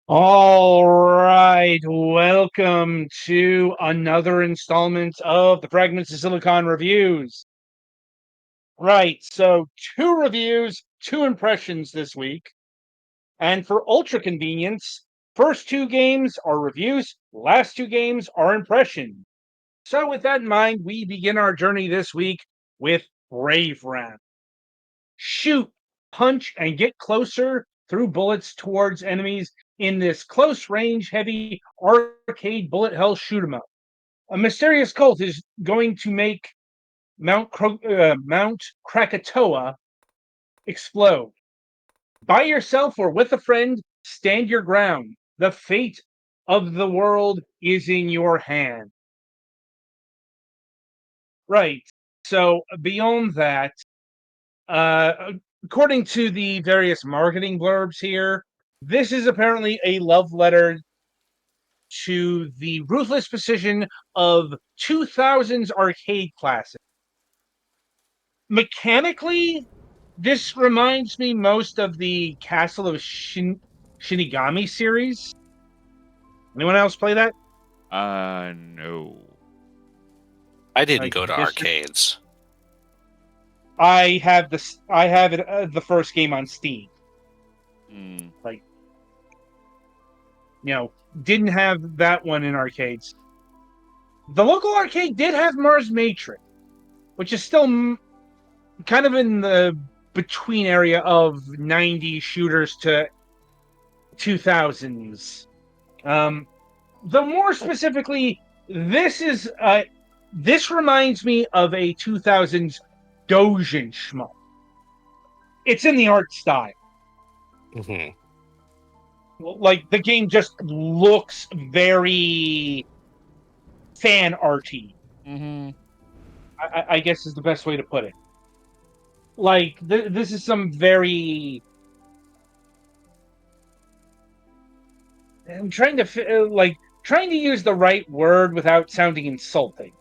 All right, welcome to another installment of the Fragments of Silicon reviews. Right, so two reviews, two impressions this week. And for ultra convenience, first two games are reviews, last two games are impressions. So with that in mind, we begin our journey this week with Brave Round. Shoot, punch, and get closer through bullets towards enemies in this close range, heavy arcade bullet hell shoot 'em up. A mysterious cult is going to make Mount Krakatoa explode. By yourself or with a friend, stand your ground. The fate of the world is in your hand. Right. So beyond that, according to the various marketing blurbs here, this is apparently a love letter to the ruthless precision of 2000s arcade classic. Mechanically, this reminds me most of the Castle of Shinigami series. Anyone else play that? No. I didn't I go to guess arcades. I have this. I have it the first game on Steam. Mm. Like, didn't have that one in arcades. The local arcade did have Mars Matrix, which is still kind of in the between area of 90s shooters to 2000s. The more specifically, this reminds me of a 2000s doujin shmup. It's in the art style. Mm-hmm. Like the game just looks very fan arty. Mm-hmm. I guess is the best way to put it. Like this is some very. I'm trying to trying to use the right word without sounding insulting.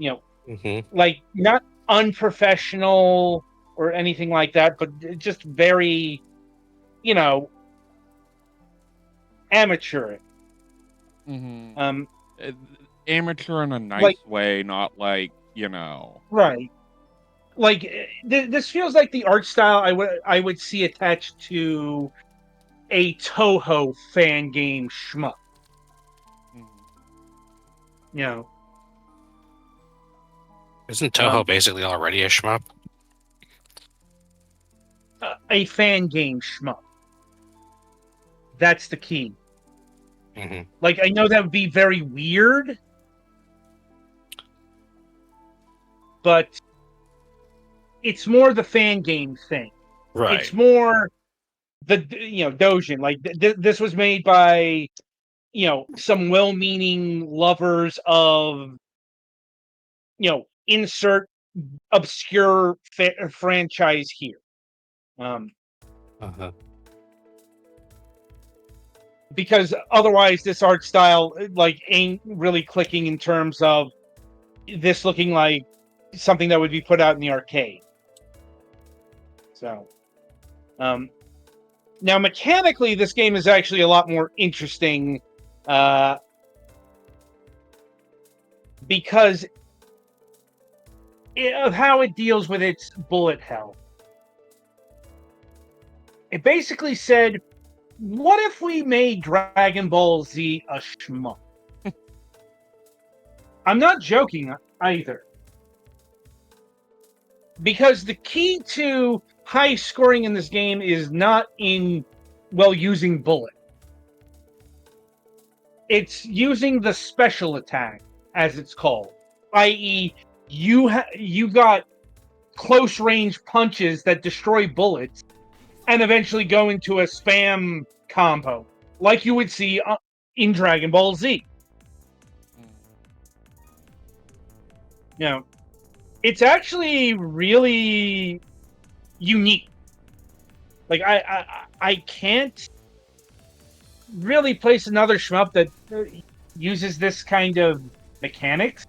Mm-hmm. Like not unprofessional or anything like that, but just very, you know, amateur. Mm-hmm. Um, Amateur in a nice like way, not like, right. Like this feels like the art style I would see attached to a Toho fan game shmup. Mhm. You know, Isn't Toho um, basically already a shmup? a fan game shmup. That's the key. Mm-hmm. Like I know that would be very weird, but it's more the fan game thing. Right. It's more the doujin. Like this was made by some well-meaning lovers of insert obscure franchise here. Um, Uh-huh. because otherwise, this art style like ain't really clicking in terms of this looking like something that would be put out in the arcade. So, now mechanically, this game is actually a lot more interesting because of how it deals with its bullet hell. It basically said, what if we made Dragon Ball Z a shmup? I'm not joking either. Because the key to high scoring in this game is not in, using bullet. It's using the special attack, as it's called. I.e., you got close range punches that destroy bullets and eventually go into a spam combo, like you would see in Dragon Ball Z. It's actually really unique. Like I can't really place another shmup that uses this kind of mechanics.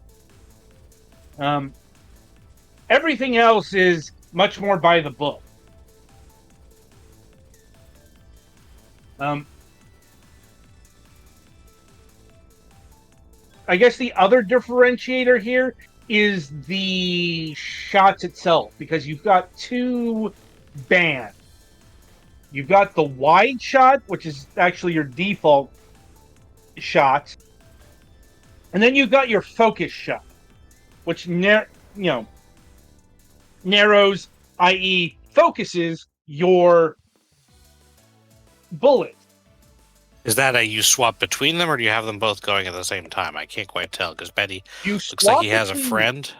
Everything else is much more by the book. I guess the other differentiator here is the shots itself, because you've got two bands. You've got the wide shot, which is actually your default shot, and then you've got your focus shot, which narrows, i.e., focuses your bullet. Is that you swap between them, or do you have them both going at the same time? I can't quite tell, because Betty You looks like he swap has a between. friend.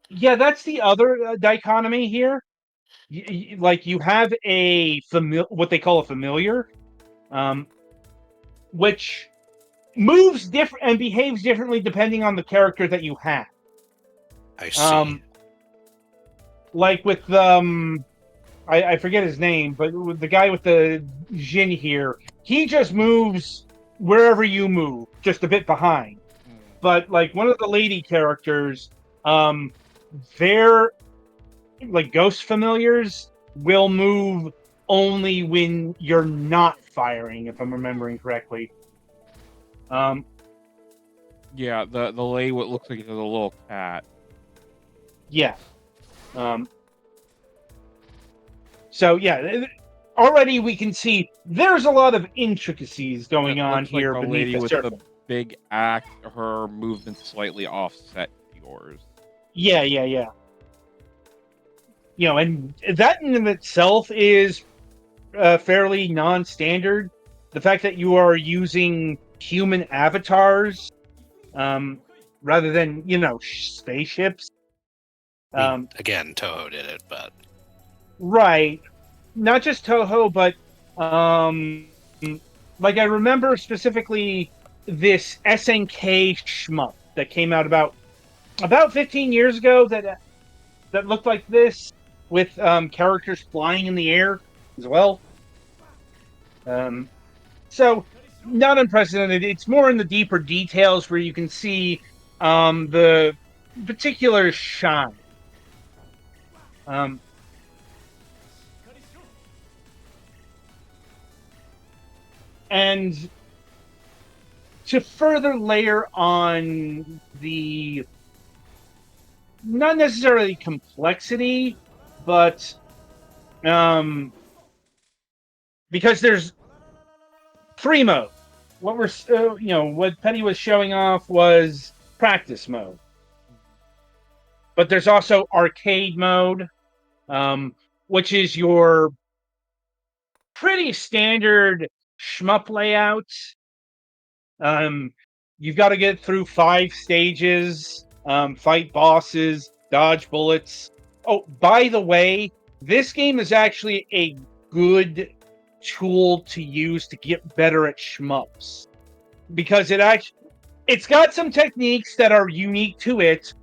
Yeah, that's the other dichotomy here. Like you have what they call a familiar, which moves different and behaves differently depending on the character that you have. I see. Like with I forget his name, but with the guy with the Jin here, he just moves wherever you move, just a bit behind. But like one of the lady characters, their like ghost familiars will move only when you're not firing, if I'm remembering correctly. Yeah, the lady what looks like it's a little cat. Yeah. So yeah, already we can see there's a lot of intricacies going It on looks like here the beneath lady the with surface. the big axe, her movement slightly offset yours. Yeah. And that in itself is fairly non-standard. The fact that you are using human avatars rather than spaceships. Again, Toho did it, but Right. Not just Toho, but like I remember specifically this SNK shmup that came out about 15 years ago that looked like this with characters flying in the air as well. So not unprecedented. It's more in the deeper details where you can see the particular shine. And to further layer on the not necessarily complexity, but because there's free mode. What Penny was showing off was practice mode, but there's also arcade mode, which is your pretty standard shmup layout. You've got to get through 5 stages, fight bosses, dodge bullets. Oh, by the way, this game is actually a good tool to use to get better at shmups, because it's got some techniques that are unique to it,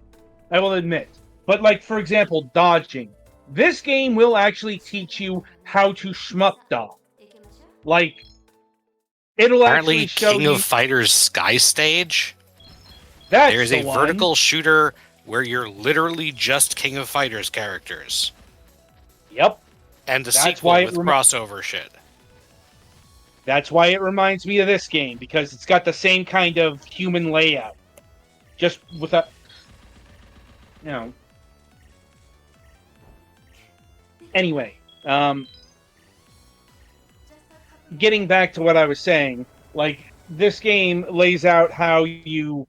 I will admit. But like, for example, dodging. This game will actually teach you how to shmup dodge. Like, it'll apparently actually show King you. of Fighters Sky Stage. That's There's the a one. vertical shooter where you're literally just King of Fighters characters. Yep. And the That's sequel why with crossover shit. That's why it reminds me of this game, because it's got the same kind of human layout. Just with a, Anyway, getting back to what I was saying, like, this game lays out how you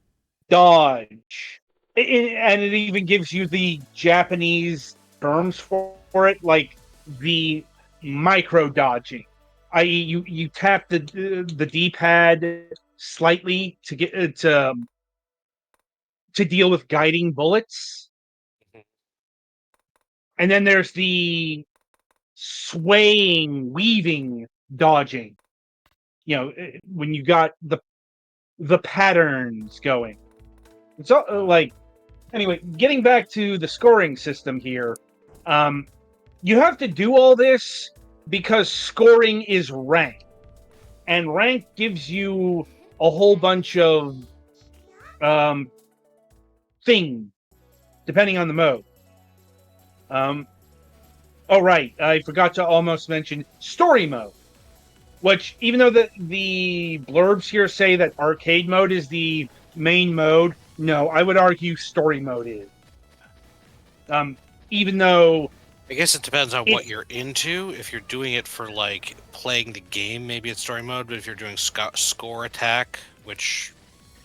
dodge. And it even gives you the Japanese terms for it, like the micro dodging, i.e., you tap the D-pad slightly to get to deal with guiding bullets, and then there's the swaying, weaving dodging. When you got the patterns going. It's all, like, anyway, getting back to the scoring system here, you have to do all this because scoring is rank, and rank gives you a whole bunch of things depending on the mode. Oh right, I forgot to almost mention story mode. Which, even though the blurbs here say that arcade mode is the main mode, no, I would argue story mode is. Even though I guess it depends on it, what you're into. If you're doing it for like playing the game, maybe it's story mode. But if you're doing score attack, which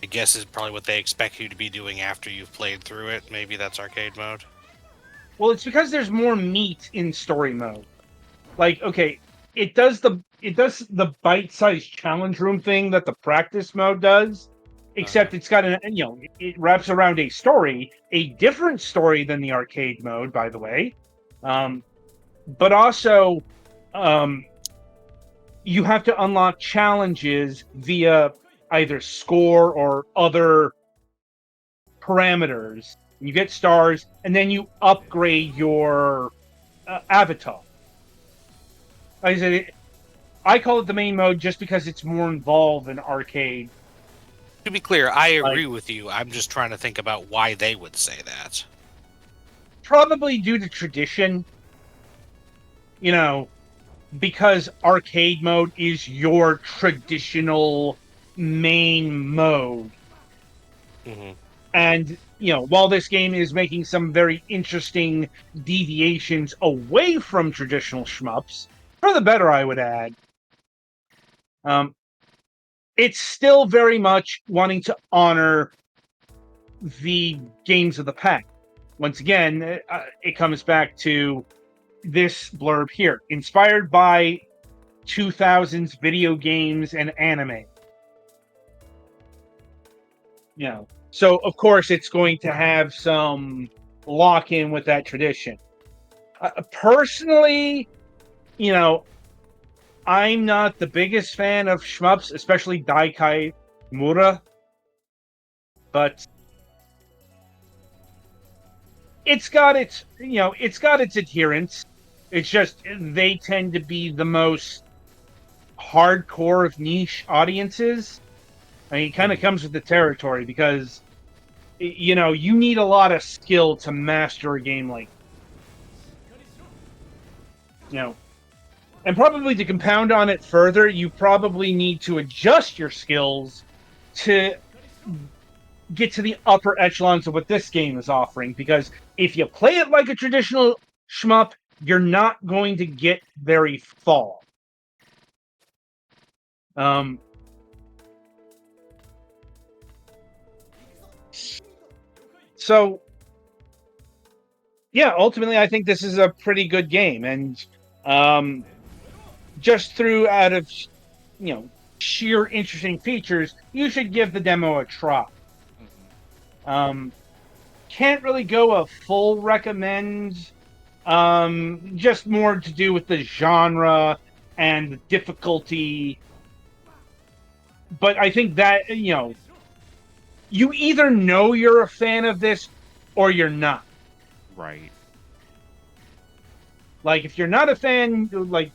I guess is probably what they expect you to be doing after you've played through it, maybe that's arcade mode. well, it's because there's more meat in story mode. Like, okay, it does the bite-sized challenge room thing that the practice mode does, except it's got it wraps around a story, a different story than the arcade mode, by the way. But also, um, you have to unlock challenges via either score or other parameters. You get stars, and then you upgrade your avatar. Like I said, I call it the main mode just because it's more involved than arcade. To be clear, I Like, agree with you. I'm just trying to think about why they would say that. probably due to tradition, you know, because arcade mode is your traditional main mode. Mm-hmm. And, while this game is making some very interesting deviations away from traditional shmups, for the better, I would add, it's still very much wanting to honor the games of the past. Once again, it comes back to this blurb here. Inspired by 2000s video games and anime. So of course it's going to have some lock-in with that tradition. Personally, I'm not the biggest fan of shmups, especially Daikai Mura, but it's got its adherents. It's just they tend to be the most hardcore of niche audiences. I mean, it kind of comes with the territory because you need a lot of skill to master a game like and probably to compound on it further, you probably need to adjust your skills to get to the upper echelons of what this game is offering. Because if you play it like a traditional shmup, you're not going to get very far. So, yeah, ultimately, I think this is a pretty good game, and just through out of sheer interesting features, you should give the demo a try. Can't really go a full recommend. Just more to do with the genre and the difficulty. But I think that you either know you're a fan of this or you're not. Right. Like, if you're not a fan, like,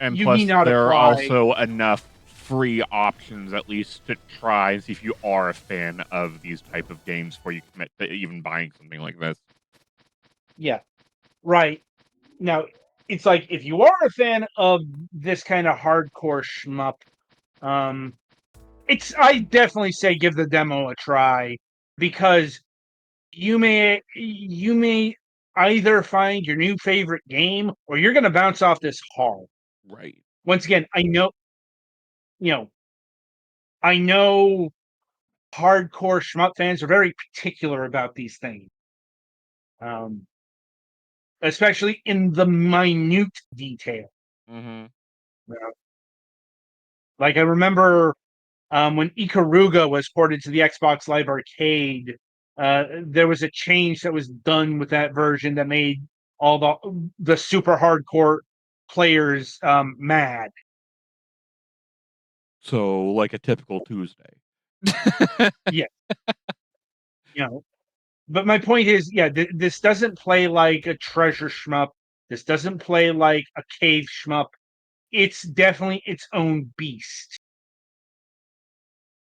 And you need plus, not there are apply. also enough free options, at least, to try and see if you are a fan of these type of games before you commit to even buying something like this. Yeah, right. Now, it's like, if you are a fan of this kind of hardcore shmup, I definitely say give the demo a try, because you may either find your new favorite game or you're going to bounce off this hard. Right. Once again, you know, I know hardcore shmup fans are very particular about these things, especially in the minute detail. Mm-hmm. Like, I remember when Ikaruga was ported to the Xbox Live Arcade, there was a change that was done with that version that made all the super hardcore players mad. So, like a typical Tuesday. Yeah, But my point is, yeah, this doesn't play like a treasure shmup. This doesn't play like a cave shmup. It's definitely its own beast.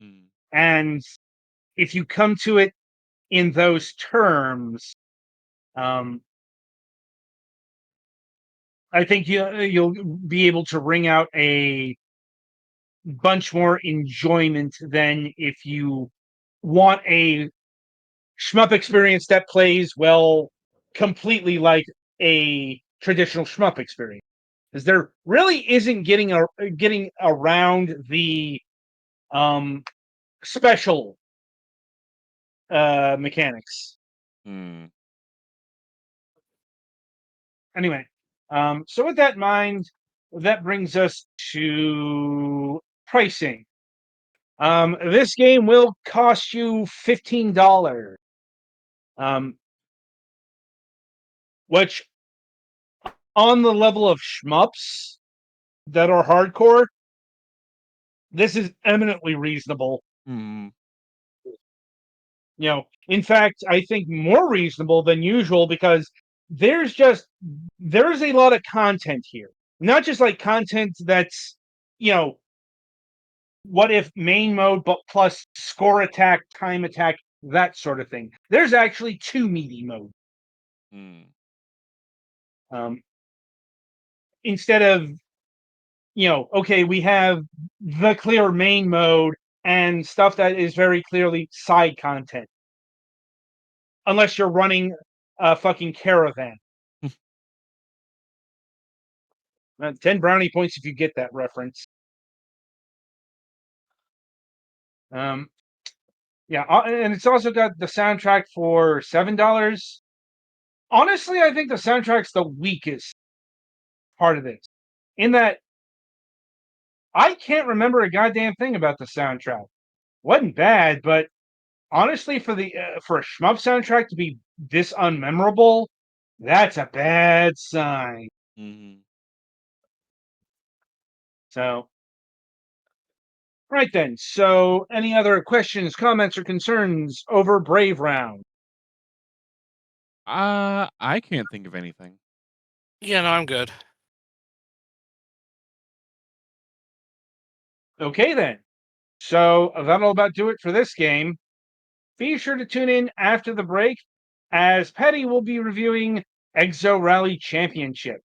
Mm. And if you come to it in those terms, um, I think you'll be able to wring out a bunch more enjoyment than if you want a shmup experience that plays well completely like a traditional shmup experience. Because there really isn't getting around the special mechanics. Hmm. Anyway, so with that in mind, that brings us to pricing. This game will cost you $15, which on the level of shmups that are hardcore, this is eminently reasonable. Hmm. In fact, I think more reasonable than usual because there's a lot of content here. Not just like content that's, what if main mode, but plus score attack, time attack, that sort of thing. There's actually 2 meaty modes. Hmm. Instead of, okay, we have the clear main mode and stuff that is very clearly side content. Unless you're running a fucking caravan. 10 brownie points if you get that reference. Yeah, and it's also got the soundtrack for $7. Honestly, I think the soundtrack's the weakest part of this. In that, I can't remember a goddamn thing about the soundtrack. Wasn't bad, but honestly, for a shmup soundtrack to be this unmemorable, that's a bad sign. Hmm. So, right then. So, any other questions, comments, or concerns over Brave Round? I can't think of anything. Yeah, no, I'm good. Okay, then. So, that'll about do it for this game. Be sure to tune in after the break, as Petty will be reviewing Exo Rally Championship.